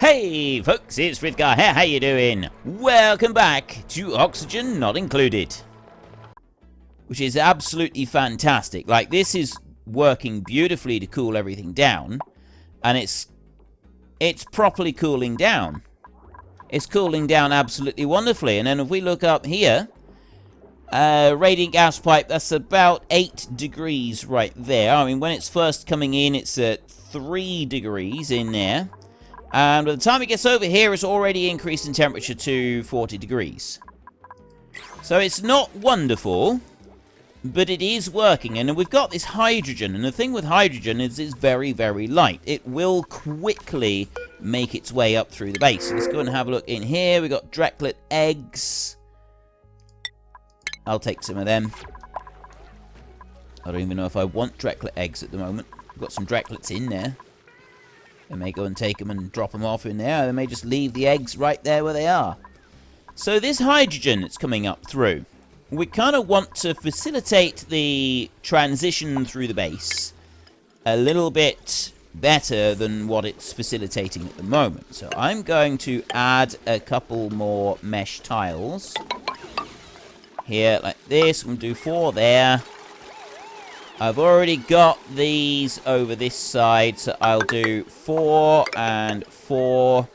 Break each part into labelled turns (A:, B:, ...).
A: Hey folks, it's Frithgar here, how you doing? Welcome back to Oxygen Not Included. Which is absolutely fantastic. Like, this is working beautifully to cool everything down. And it's properly cooling down. It's cooling down absolutely wonderfully. And then if we look up here, radiant gas pipe, that's about 8 degrees right there. I mean, when it's first coming in, it's at 3 degrees in there. And by the time it gets over here, it's already increased in temperature to 40 degrees. So it's not wonderful, but it is working. And we've got this hydrogen. And the thing with hydrogen is it's very, very light. It will quickly make its way up through the base. So let's go and have a look in here. We've got Dreklet eggs. I'll take some of them. I don't even know if I want Dreklet eggs at the moment. We've got some Dreklets in there. They may go and take them and drop them off in there. They may just leave the eggs right there where they are. So this hydrogen that's coming up through, we kind of want to facilitate the transition through the base a little bit better than what it's facilitating at the moment. So I'm going to add a couple more mesh tiles. Here, like this. I'm going to do 4 there. I've already got these over this side, so I'll do 4 and 4.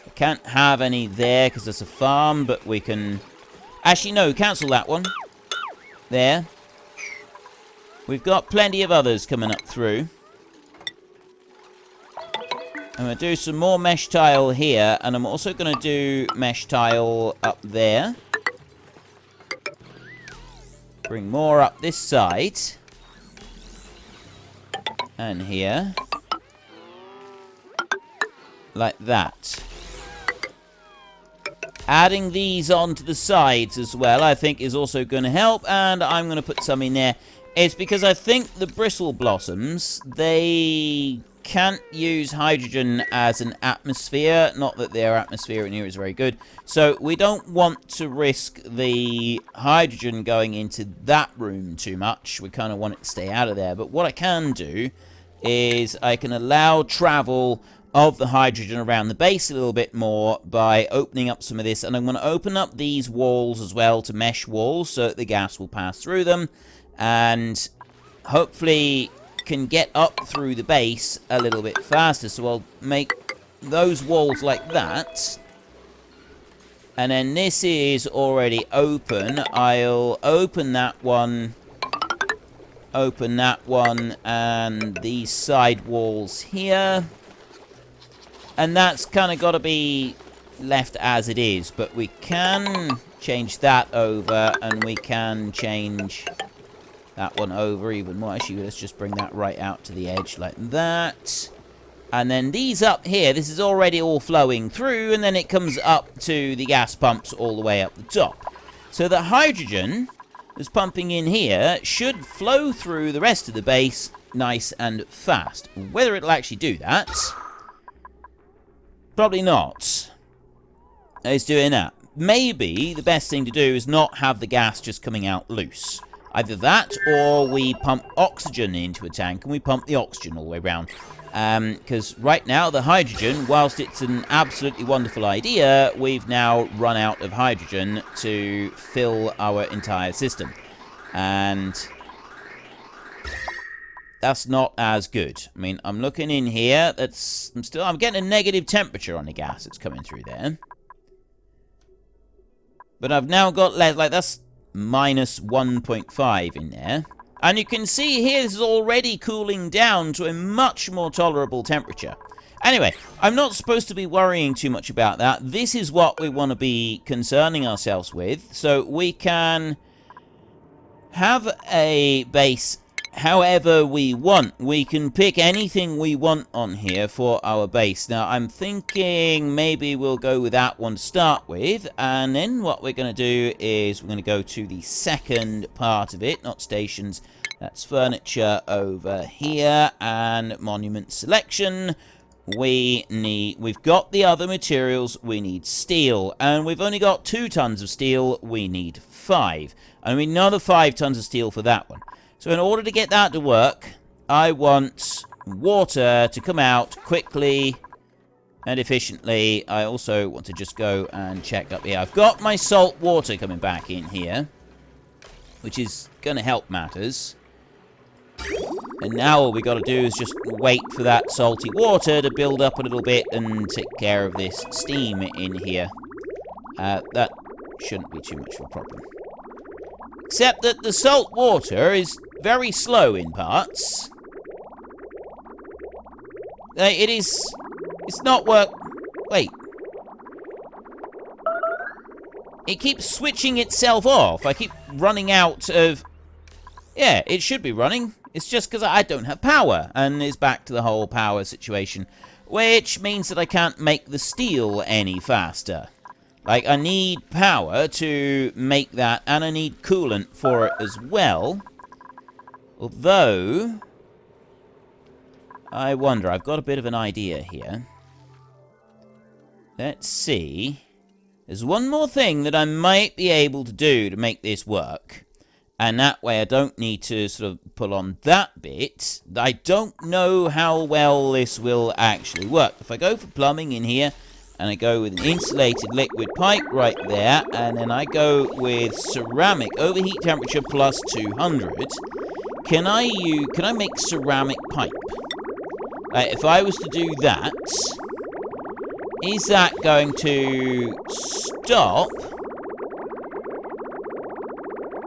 A: I can't have any there because there's a farm, but we can... Actually, no, cancel that one. There. We've got plenty of others coming up through. I'm going to do some more mesh tile here, and I'm also going to do mesh tile up there. Bring more up this side. And here. Like that. Adding these onto the sides as well, I think, is also going to help. And I'm going to put some in there. It's because I think the bristle blossoms, they can't use hydrogen as an atmosphere. Not that their atmosphere in here is very good. So we don't want to risk the hydrogen going into that room too much. We kind of want it to stay out of there. But what I can do is I can allow travel of the hydrogen around the base a little bit more by opening up some of this. And I'm going to open up these walls as well to mesh walls so that the gas will pass through them. And hopefully can get up through the base a little bit faster. So I'll make those walls like that. And then this is already open. I'll open that one. Open that one. And these side walls here. And that's kind of got to be left as it is. But we can change that over. And we can change that one over even more. Actually, let's just bring that right out to the edge like that. And then these up here, this is already all flowing through. And then it comes up to the gas pumps all the way up the top. So the hydrogen that's pumping in here should flow through the rest of the base nice and fast. Whether it'll actually do that... Probably not. It's doing that. Maybe the best thing to do is not have the gas just coming out loose. Either that, or we pump oxygen into a tank, and we pump the oxygen all the way around. Because right now, the hydrogen, whilst it's an absolutely wonderful idea, we've now run out of hydrogen to fill our entire system. And that's not as good. I mean, I'm looking in here. I'm getting a negative temperature on the gas that's coming through there. But I've now got less, like that's minus 1.5 in there. And you can see here this is already cooling down to a much more tolerable temperature. Anyway, I'm not supposed to be worrying too much about that. This is what we want to be concerning ourselves with. So we can have a base however we want. We can pick anything we want on here for our base. Now, I'm thinking maybe we'll go with that one to start with. And then what we're going to do is we're going to go to the second part of it. Not stations. That's furniture over here. And monument selection. We've got the other materials. We need steel. And we've only got 2 tons of steel. We need 5. And we need another 5 tons of steel for that one. So in order to get that to work, I want water to come out quickly and efficiently. I also want to just go and check up here. I've got my salt water coming back in here, which is going to help matters. And now all we got to do is just wait for that salty water to build up a little bit and take care of this steam in here. That shouldn't be too much of a problem. Except that the salt water is very slow in parts. It's not work... Wait. It keeps switching itself off. I keep running out of... Yeah, it should be running. It's just because I don't have power. And it's back to the whole power situation. Which means that I can't make the steel any faster. Like, I need power to make that. And I need coolant for it as well. Although... I wonder, I've got a bit of an idea here. Let's see. There's one more thing that I might be able to do to make this work. And that way I don't need to sort of pull on that bit. I don't know how well this will actually work. If I go for plumbing in here, and I go with an insulated liquid pipe right there, and then I go with ceramic overheat temperature plus 200, can I make ceramic pipe? If I was to do that, is that going to stop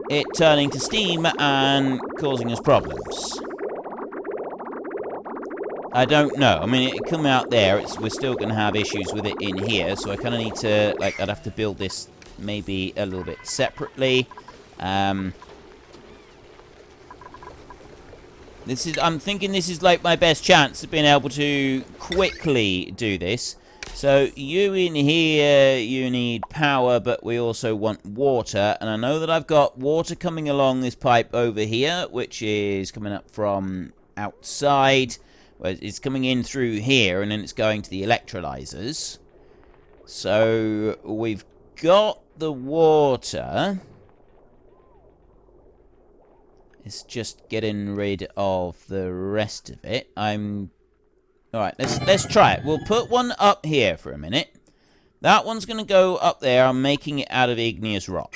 A: it turning to steam and causing us problems? I don't know. I mean, it come out there. We're still going to have issues with it in here, so I kind of need to, like, I'd have to build this maybe a little bit separately. I'm thinking this is like my best chance of being able to quickly do this. So you in here, you need power, but we also want water. And I know that I've got water coming along this pipe over here, which is coming up from outside. Well, it's coming in through here, and then it's going to the electrolyzers. So we've got the water. It's just getting rid of the rest of it. Alright, let's try it. We'll put one up here for a minute. That one's going to go up there. I'm making it out of igneous rock.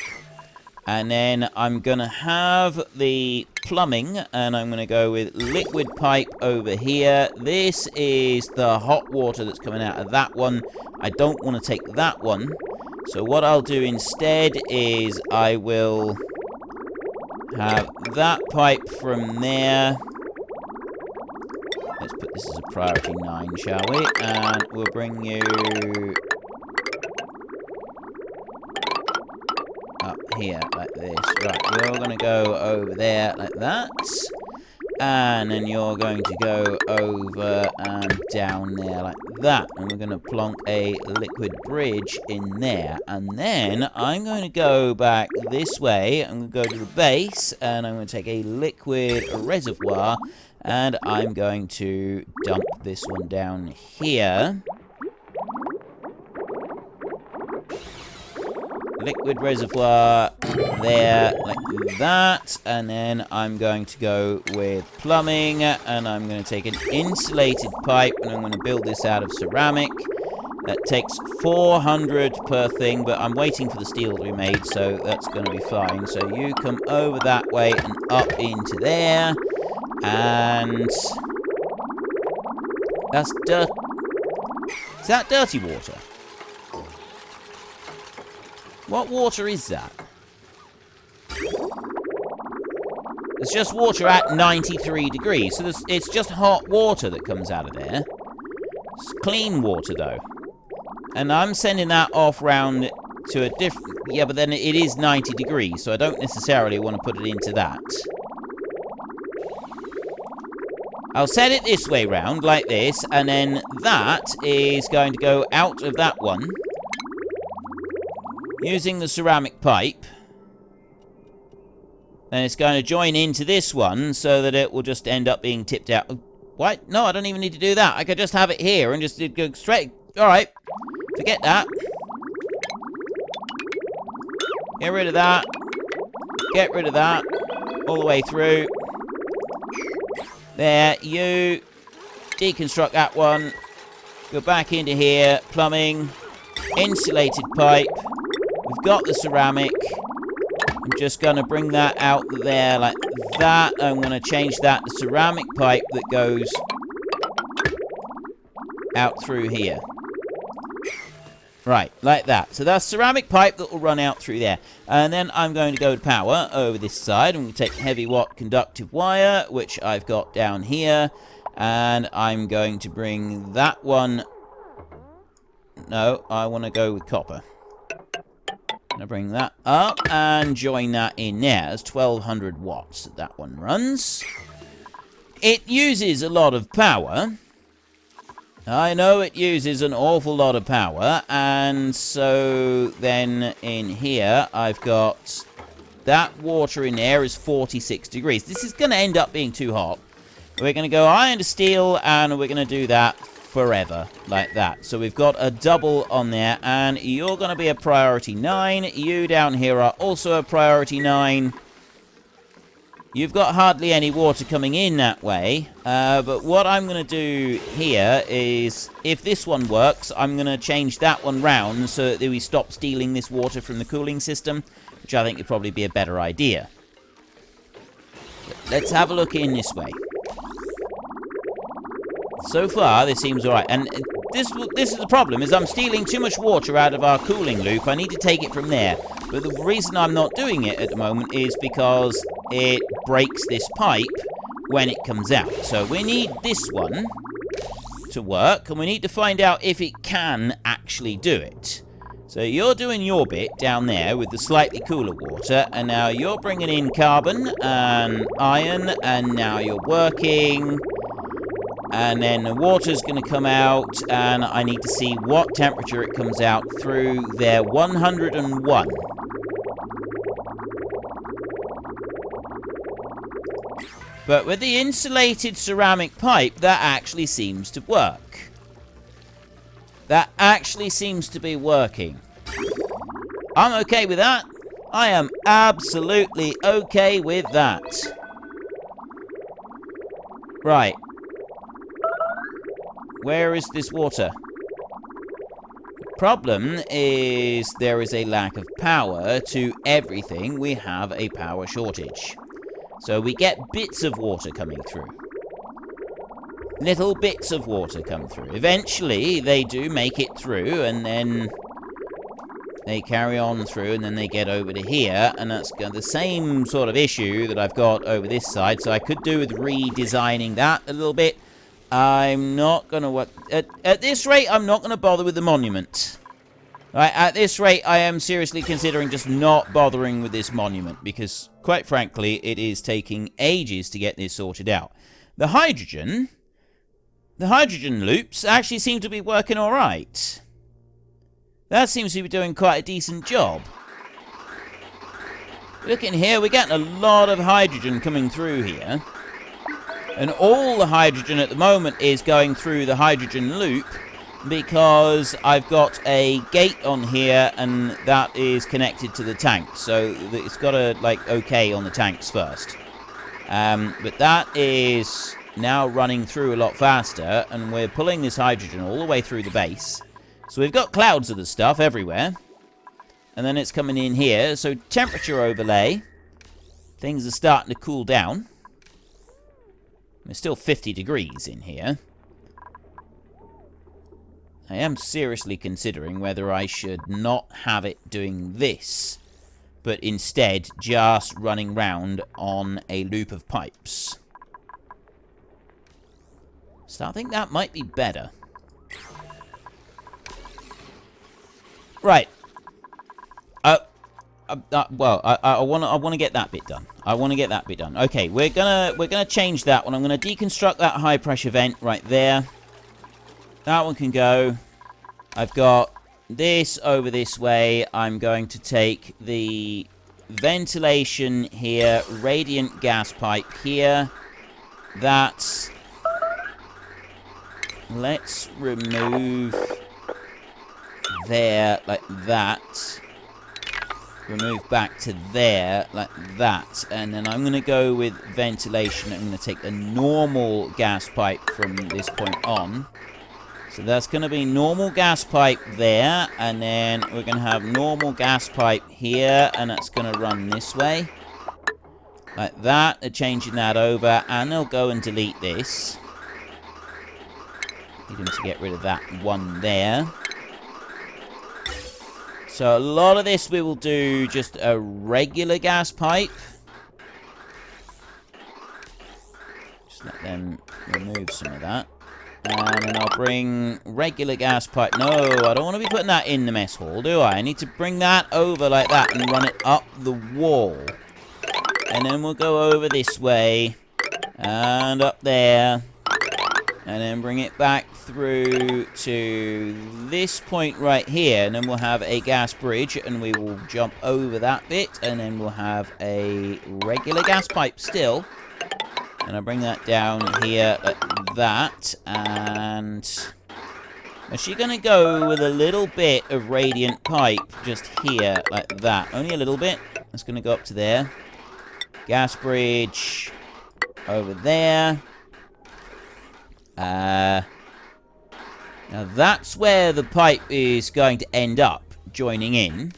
A: And then I'm going to have the plumbing, and I'm going to go with liquid pipe over here. This is the hot water that's coming out of that one. I don't want to take that one. So what I'll do instead is I will have that pipe from there. Let's put this as a priority 9, shall we? And we'll bring you up here like this. Right, you're going to go over there like that. And then you're going to go over and down there like that. And we're going to plonk a liquid bridge in there. And then I'm going to go back this way. I'm going to go to the base. And I'm going to take a liquid reservoir. And I'm going to dump this one down here. Liquid reservoir there, like that. And then I'm going to go with plumbing. And I'm going to take an insulated pipe. And I'm going to build this out of ceramic. That takes 400 per thing. But I'm waiting for the steel to be made. So that's going to be fine. So you come over that way and up into there. And that's dirt. Is that dirty water? What water is that? It's just water at 93 degrees. So it's just hot water that comes out of there. It's clean water, though. And I'm sending that off round to a different... Yeah, but then it is 90 degrees, so I don't necessarily want to put it into that. I'll set it this way round, like this, and then that is going to go out of that one. Using the ceramic pipe. And it's going to join into this one, so that it will just end up being tipped out. What? No, I don't even need to do that. I could just have it here and just go straight. Alright. Forget that. Get rid of that. Get rid of that. All the way through. There, you deconstruct that one. Go back into here. Plumbing. Insulated pipe. We've got the ceramic. I'm just going to bring that out there like that. I'm going to change that to ceramic pipe that goes out through here. Right, like that. So that's ceramic pipe that will run out through there. And then I'm going to go to power over this side. I'm going to take heavy watt conductive wire, which I've got down here. And I'm going to bring that one. No, I want to go with copper. I'm going to bring that up and join that in there. It's 1200 watts that one runs. It uses a lot of power. I know it uses an awful lot of power, and so then in here I've got that water in there is 46 degrees. This is going to end up being too hot. We're going to go iron to steel, and we're going to do that forever, like that. So we've got a double on there, and you're going to be a priority 9. You down here are also a priority 9. You've got hardly any water coming in that way, but what I'm going to do here is, if this one works, I'm going to change that one round so that we stop stealing this water from the cooling system, which I think would probably be a better idea. But let's have a look in this way. So far, this seems alright, and this is the problem, is I'm stealing too much water out of our cooling loop. I need to take it from there, but the reason I'm not doing it at the moment is because it breaks this pipe when it comes out. So we need this one to work, and we need to find out if it can actually do it. So you're doing your bit down there with the slightly cooler water, and now you're bringing in carbon and iron, and now you're working. And then the water's going to come out, and I need to see what temperature it comes out through there. 101. But with the insulated ceramic pipe, that actually seems to work. That actually seems to be working. I'm okay with that. I am absolutely okay with that. Right. Where is this water? The problem is there is a lack of power to everything. We have a power shortage. So we get bits of water coming through. Little bits of water come through. Eventually, they do make it through, and then they carry on through, and then they get over to here, and that's the same sort of issue that I've got over this side, so I could do with redesigning that a little bit. I'm not going to work... At this rate, I'm not going to bother with the monument. Right, at this rate, I am seriously considering just not bothering with this monument, because, quite frankly, it is taking ages to get this sorted out. The hydrogen loops actually seem to be working alright. That seems to be doing quite a decent job. Look in here, we're getting a lot of hydrogen coming through here. And all the hydrogen at the moment is going through the hydrogen loop because I've got a gate on here and that is connected to the tank. So it's got to, like, okay on the tanks first. But that is now running through a lot faster, and we're pulling this hydrogen all the way through the base. So we've got clouds of the stuff everywhere. And then it's coming in here. So temperature overlay. Things are starting to cool down. It's still 50 degrees in here. I am seriously considering whether I should not have it doing this, but instead just running round on a loop of pipes. So I think that might be better. Right. Well, I want to get that bit done. I want to get that bit done. Okay, we're gonna change that one. I'm gonna deconstruct that high pressure vent right there. That one can go. I've got this over this way. I'm going to take the ventilation here, radiant gas pipe here. That's... Let's remove there like that. Remove back to there like that. And then I'm going to go with ventilation. I'm going to take the normal gas pipe from this point on. So that's going to be normal gas pipe there, and then we're going to have normal gas pipe here, and that's going to run this way. Like that. They're changing that over, and they'll go and delete this. Need them to get rid of that one there. So a lot of this we will do just a regular gas pipe. Just let them remove some of that. And then I'll bring regular gas pipe. No, I don't want to be putting that in the mess hall, do I? I need to bring that over like that and run it up the wall. And then we'll go over this way. And up there. And then bring it back through to this point right here. And then we'll have a gas bridge. And we will jump over that bit. And then we'll have a regular gas pipe still. And I'll bring that down here like that. And is she going to go with a little bit of radiant pipe just here like that? Only a little bit. That's going to go up to there. Gas bridge over there. Now that's where the pipe is going to end up, joining in.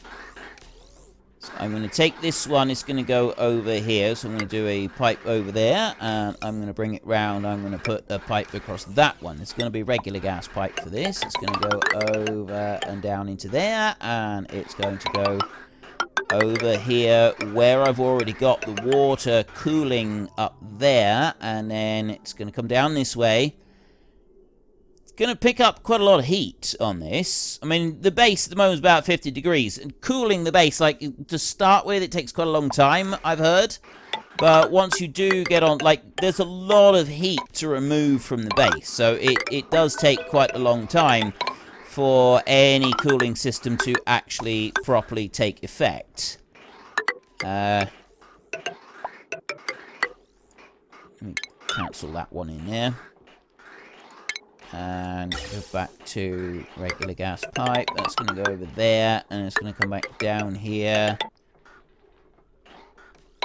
A: So I'm going to take this one, it's going to go over here, so I'm going to do a pipe over there, and I'm going to bring it round, I'm going to put a pipe across that one. It's going to be regular gas pipe for this, it's going to go over and down into there, and it's going to go over here where I've already got the water cooling up there, and then it's going to come down this way. Going to pick up quite a lot of heat on this. I mean, the base at the moment is about 50 degrees. And cooling the base, like, to start with, it takes quite a long time, I've heard. But once you do get on, like, there's a lot of heat to remove from the base. So it does take quite a long time for any cooling system to actually properly take effect. Let me cancel that one in there. And go back to regular gas pipe. That's going to go over there, and it's going to come back down here.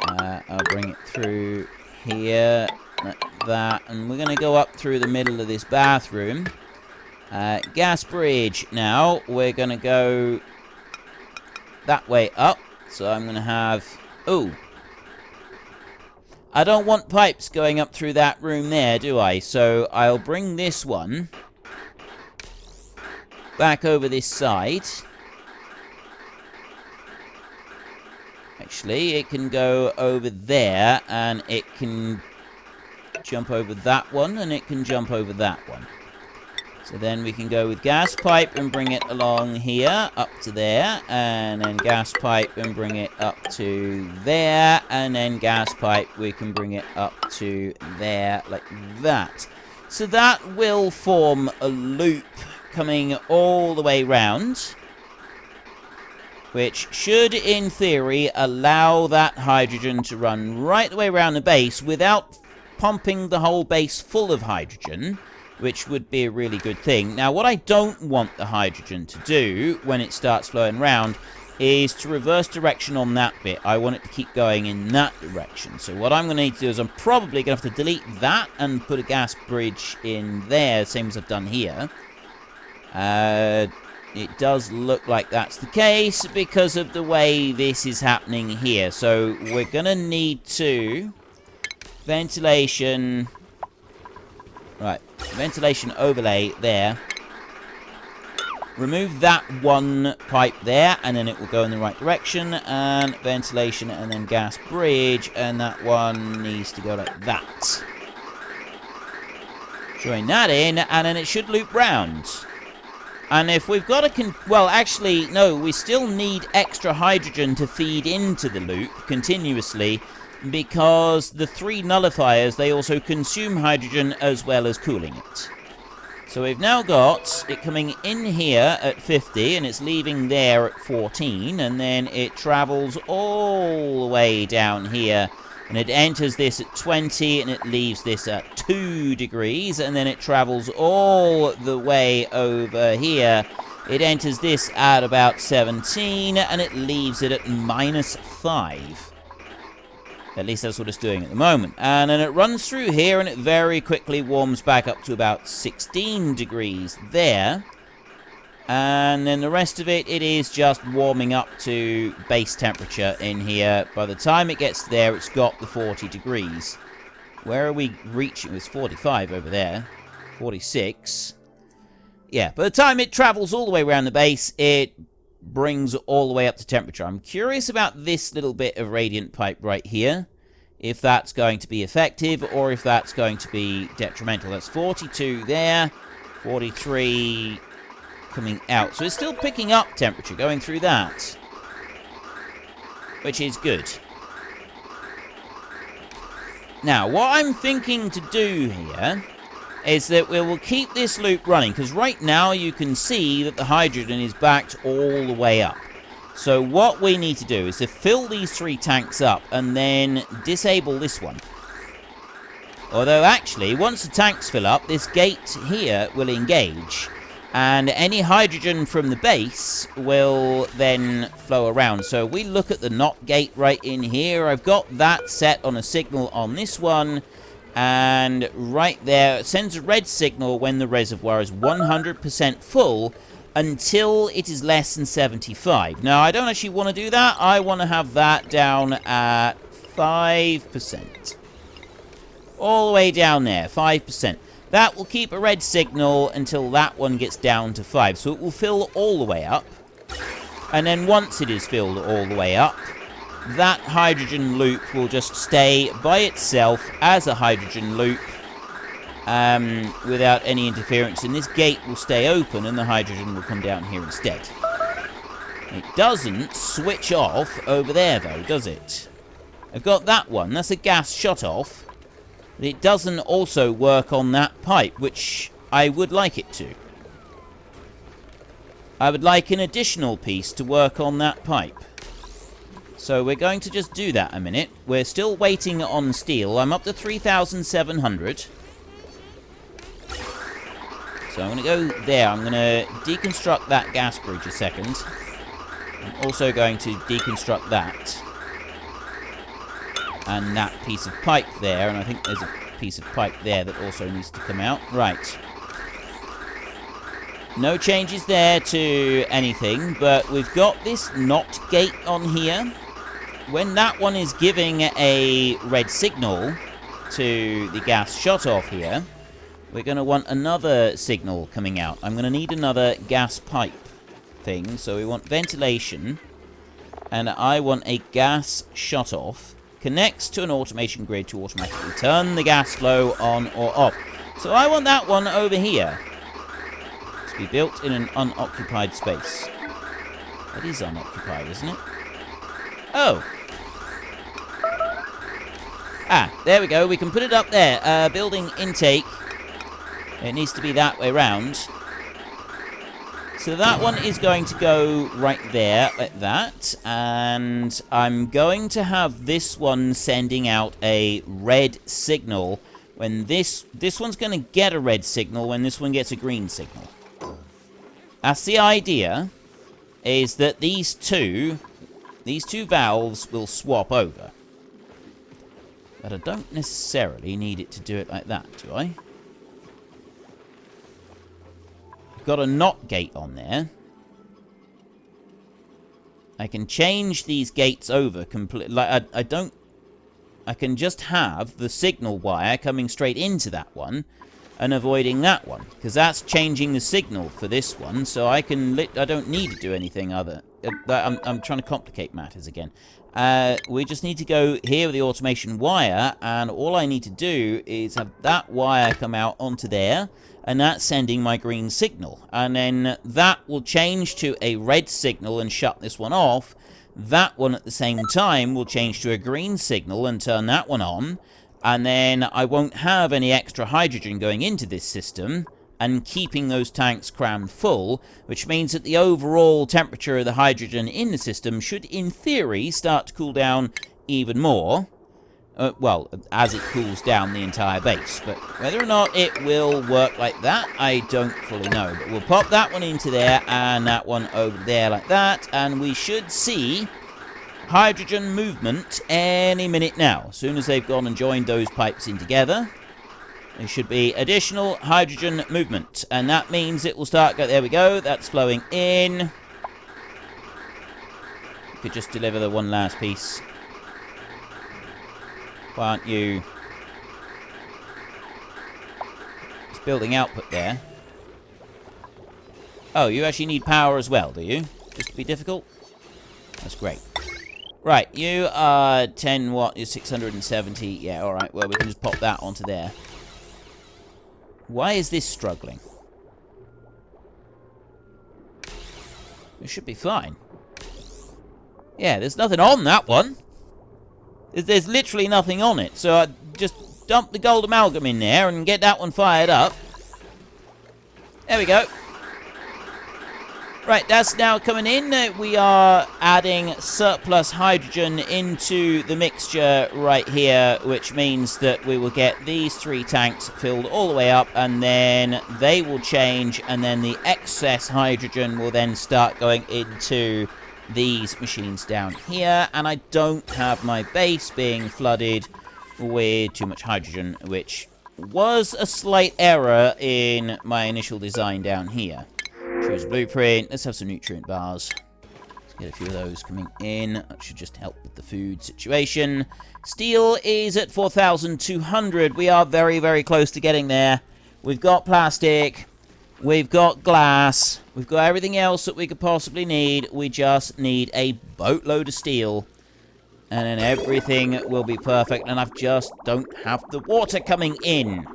A: I'll bring it through here, like that, and we're going to go up through the middle of this bathroom. Gas bridge. Now we're going to go that way up. So I'm going to have... Oh! I don't want pipes going up through that room there, do I? So I'll bring this one back over this side. Actually, it can go over there, and it can jump over that one, and it can jump over that one. So then we can go with gas pipe and bring it along here, up to there, and then gas pipe and bring it up to there, and then gas pipe, we can bring it up to there, like that. So that will form a loop coming all the way round, which should, in theory, allow that hydrogen to run right the way around the base without pumping the whole base full of hydrogen, which would be a really good thing. Now, what I don't want the hydrogen to do when it starts flowing around is to reverse direction on that bit. I want it to keep going in that direction. So what I'm going to need to do is I'm probably going to have to delete that and put a gas bridge in there, same as I've done here. It does look like that's the case because of the way this is happening here. So we're going to need to... ventilation... Right, ventilation overlay there. Remove that one pipe there, and then it will go in the right direction. And ventilation, and then gas bridge, and that one needs to go like that. Join that in, and then it should loop round. And if we've got a... well, actually, no, we still need extra hydrogen to feed into the loop continuously, because the three nullifiers, they also consume hydrogen as well as cooling it. So we've now got it coming in here at 50, and it's leaving there at 14, and then it travels all the way down here, and it enters this at 20, and it leaves this at 2 degrees, and then it travels all the way over here. It enters this at about 17, and it leaves it at -5. At least that's what it's doing at the moment. And then it runs through here, and it very quickly warms back up to about 16 degrees there. And then the rest of it, it is just warming up to base temperature in here. By the time it gets there, it's got the 40 degrees. Where are we reaching? It's 45 over there. 46. Yeah, by the time it travels all the way around the base, it brings all the way up to temperature. I'm curious about this little bit of radiant pipe right here. If that's going to be effective, or if that's going to be detrimental. That's 42 there. 43... coming out. So it's still picking up temperature going through that, which is good. Now, what I'm thinking to do here is that we will keep this loop running, because right now you can see that the hydrogen is backed all the way up. So what we need to do is to fill these 3 tanks up and then disable this one. Although actually, once the tanks fill up, this gate here will engage. And any hydrogen from the base will then flow around. So we look at the NOT gate right in here. I've got that set on a signal on this one. And right there, it sends a red signal when the reservoir is 100% full until it is less than 75. Now, I don't actually want to do that. I want to have that down at 5%. All the way down there, 5%. That will keep a red signal until that one gets down to 5. So it will fill all the way up. And then once it is filled all the way up, that hydrogen loop will just stay by itself as a hydrogen loop without any interference. And this gate will stay open and the hydrogen will come down here instead. It doesn't switch off over there though, does it? I've got that one. That's a gas shut off. But it doesn't also work on that pipe, which I would like it to. I would like an additional piece to work on that pipe. So we're going to just do that a minute. We're still waiting on steel. I'm up to 3,700. So I'm going to go there. I'm going to deconstruct that gas bridge a second. I'm also going to deconstruct that. And that piece of pipe there, and I think there's a piece of pipe there that also needs to come out. Right. No changes there to anything, but we've got this NOT gate on here. When that one is giving a red signal to the gas shut off here, we're going to want another signal coming out. I'm going to need another gas pipe thing, so we want ventilation, and I want a gas shut off. Connects to an automation grid to automatically turn the gas flow on or off. So I want that one over here to be built in an unoccupied space. That is unoccupied, isn't it? Oh. Ah, there we go. We can put it up there. Building intake. It needs to be that way round. So that one is going to go right there, like that. And I'm going to have this one sending out a red signal when this one's going to get a red signal when this one gets a green signal. That's the idea, is that these two valves will swap over. But I don't necessarily need it to do it like that, do I? Got a NOT gate on there. I can change these gates over completely. Like I can just have the signal wire coming straight into that one and avoiding that one, because that's changing the signal for this one. So I don't need to do anything other. I'm trying to complicate matters again. We just need to go here with the automation wire, and all I need to do is have that wire come out onto there. And that's sending my green signal. And then that will change to a red signal and shut this one off. That one at the same time will change to a green signal and turn that one on. And then I won't have any extra hydrogen going into this system and keeping those tanks crammed full, which means that the overall temperature of the hydrogen in the system should, in theory, start to cool down even more. Well, as it cools down the entire base. But whether or not it will work like that, I don't fully know. But we'll pop that one into there and that one over there like that. And we should see hydrogen movement any minute now. As soon as they've gone and joined those pipes in together, there should be additional hydrogen movement. And that means it will start... There we go. That's flowing in. Could just deliver the one last piece. Why aren't you... It's building output there. Oh, you actually need power as well, do you? Just to be difficult? That's great. Right, you are 10 watt, you're 670. Yeah, alright, well, we can just pop that onto there. Why is this struggling? It should be fine. Yeah, there's nothing on that one. There's literally nothing on it. So I just dump the gold amalgam in there and get that one fired up. There we go. Right, that's now coming in. We are adding surplus hydrogen into the mixture right here, which means that we will get these 3 tanks filled all the way up, and then they will change, and then the excess hydrogen will then start going into these machines down here. And I don't have my base being flooded with too much hydrogen, which was a slight error in my initial design down here. Choose blueprint. Let's have some nutrient bars. Let's get a few of those coming in. That should just help with the food situation. Steel is at 4,200. We are very, very close to getting there. We've got plastic. We've got glass. We've got everything else that we could possibly need. We just need a boatload of steel. And then everything will be perfect. And I just don't have the water coming in.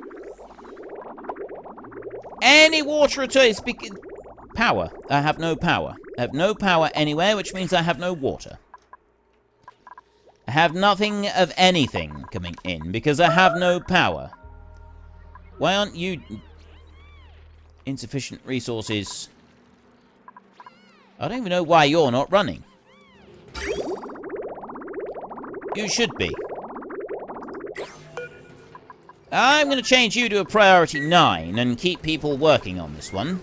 A: Any water at all. It's power. I have no power. I have no power anywhere, which means I have no water. I have nothing of anything coming in because I have no power. Why aren't you... Insufficient resources. I don't even know why you're not running. You should be. I'm going to change you to a priority 9 and keep people working on this one.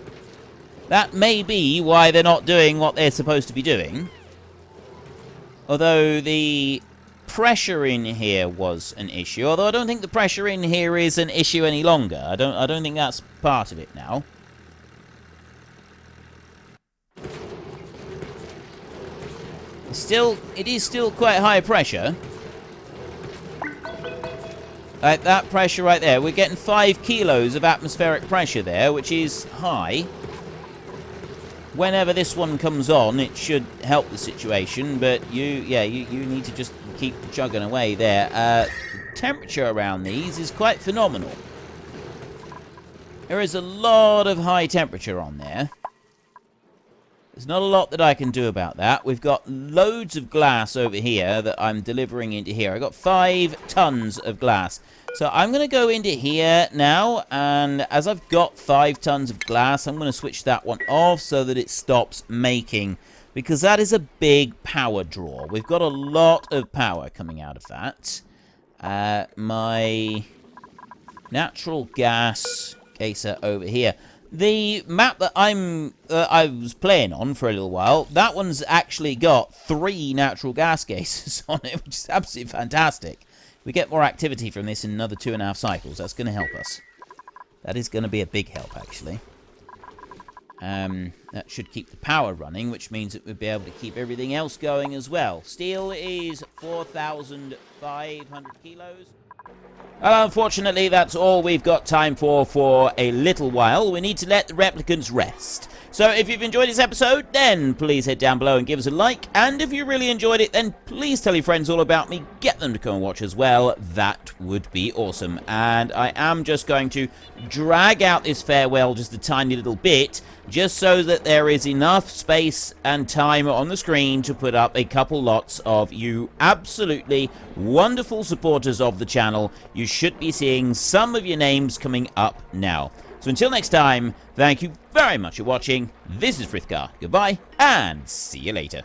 A: That may be why they're not doing what they're supposed to be doing. Although the pressure in here was an issue. Although I don't think the pressure in here is an issue any longer. I don't think that's part of it now. It is still quite high pressure. Like that pressure right there. We're getting 5 kilos of atmospheric pressure there, which is high. Whenever this one comes on, it should help the situation, but you need to just keep chugging away there. Temperature around these is quite phenomenal. There is a lot of high temperature on there. There's not a lot that I can do about that. We've got loads of glass over here that I'm delivering into here. I've got 5 tons of glass. So I'm going to go into here now, and as I've got 5 tons of glass, I'm going to switch that one off so that it stops making, because that is a big power draw. We've got a lot of power coming out of that. My natural gas caser over here. The map that I was playing on for a little while, that one's actually got 3 natural gas cases on it, which is absolutely fantastic. We get more activity from this in another 2.5 cycles. That's going to help us. That is going to be a big help, actually. That should keep the power running, which means that we'll be able to keep everything else going as well. Steel is 4,500 kilos. Well, unfortunately, that's all we've got time for a little while. We need to let the replicants rest. So if you've enjoyed this episode, then please head down below and give us a like. And if you really enjoyed it, then please tell your friends all about me. Get them to come and watch as well. That would be awesome. And I am just going to drag out this farewell just a tiny little bit, just so that there is enough space and time on the screen to put up a couple lots of you absolutely wonderful supporters of the channel. You should be seeing some of your names coming up now. So until next time, thank you very much for watching. This is Frithgar. Goodbye, and see you later.